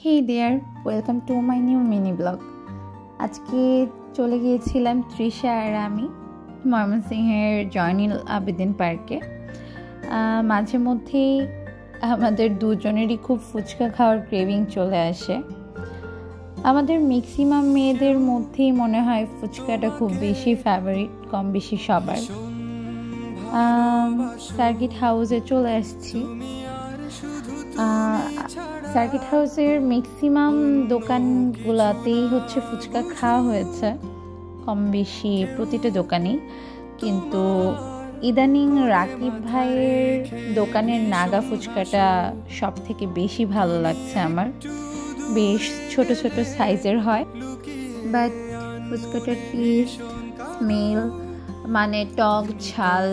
Hey there, welcome to my new mini blog. আজকে চলে গিয়েছিলাম তৃষা আর আমি ময়মনসিংহের জয়নুল আবেদিন পার্কে। মাঝে মধ্যেই আমাদের দুজনেরই খুব ফুচকা খাওয়ার ক্রেভিং চলে আসে। আমাদের ম্যাক্সিমাম মেয়েদের মধ্যেই মনে হয় ফুচকাটা খুব বেশি ফেভারিট, কম বেশি সবার। সার্কিট হাউসে চলে আসছি। সার্কিট হাউসের ম্যাক্সিমাম দোকানগুলোতেই হচ্ছে ফুচকা খাওয়া হয়েছে, কম বেশি প্রতিটা দোকানেই। কিন্তু ইদানিং রাকিব ভাইয়ের দোকানের নাগা ফুচকাটা সব থেকে বেশি ভালো লাগছে আমার। বেশ ছোট ছোট সাইজের হয়, বাট ফুচকাটার টেস্ট, স্মেল, মানে টক ঝাল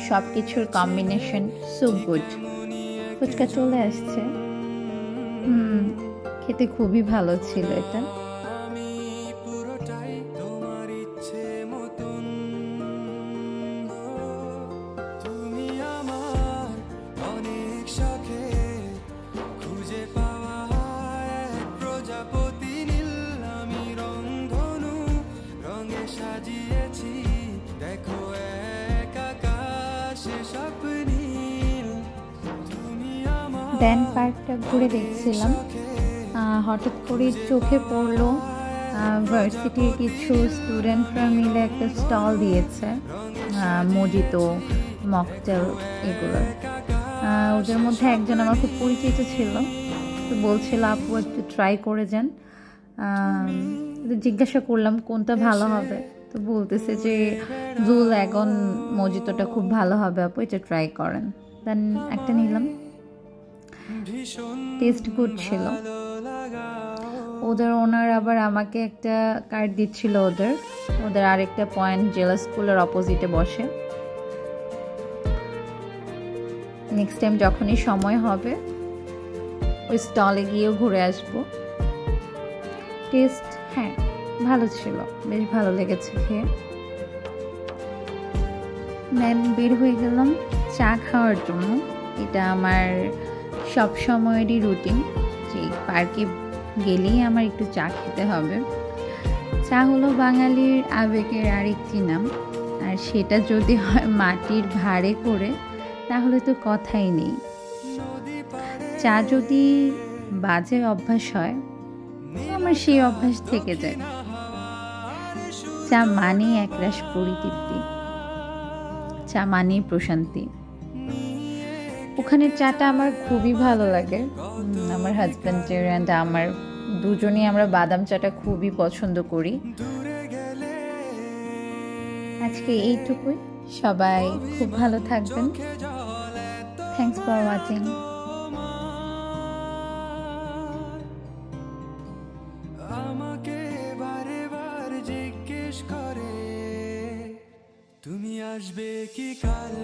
সব কিছুর কম্বিনেশন সো গুড। ফুচকা চলে আসছে, খেতে খুবই ভালো ছিল এটা। দেন পার্কটা ঘুরে দেখছিলাম, হঠাৎ করে চোখে পড়লো ভার্সিটির কিছু স্টুডেন্টরা মিলে একটা স্টল দিয়েছে মজিতো, মকটেল এগুলো। ওদের মধ্যে একজন আমার খুব পরিচিত ছিল, তো বলছিল আপু একটু ট্রাই করে যান। জিজ্ঞাসা করলাম কোনটা ভালো হবে, তো বলতেছে যে ব্লু ল্যাগন মজিতোটা খুব ভালো হবে আপু, এটা ট্রাই করেন। দেন একটা নিলাম, টেস্ট গুড ছিল। ওদের ওনার আবার আমাকে একটা কার্ড দিচ্ছিল, ওদের আরেকটা পয়েন্ট জেলা স্কুলের অপোজিটে বসে। নেক্সট টাইম যখনই সময় হবে ওই স্টলে গিয়েও ঘুরে আসবো। টেস্ট হ্যাঁ ভালো ছিল, বেশ ভালো লেগেছে খেয়ে। দেন বের হয়ে গেলাম চা খাওয়ার জন্য। এটা আমার সব সময়েরই রুটিন, যে পার্কে গেলেই আমার একটু চা খেতে হবে। চা হলো বাঙালির আবেগের আরেকটি নাম, আর সেটা যদি হয় মাটির ভাঁড়ে করে তাহলে তো কথাই নেই। চা যদি বাজে অভ্যাস হয়, আমার সেই অভ্যাস থেকে যায়। চা মানেই একরাশ পরিতৃপ্তি, চা মানেই প্রশান্তি। ওখানে চাটা আমার খুবই ভালো লাগে। আমার হাজব্যান্ডের অ্যান্ড আমার দুজনেই আমরা বাদাম চাটা খুবই পছন্দ করি। আজকে এইটুকুই, সবাই খুব ভালো থাকবেন। Thanks for watching. আমাকে বারে বার জিজ্ঞেস করে তুমি আসবে কি কাল।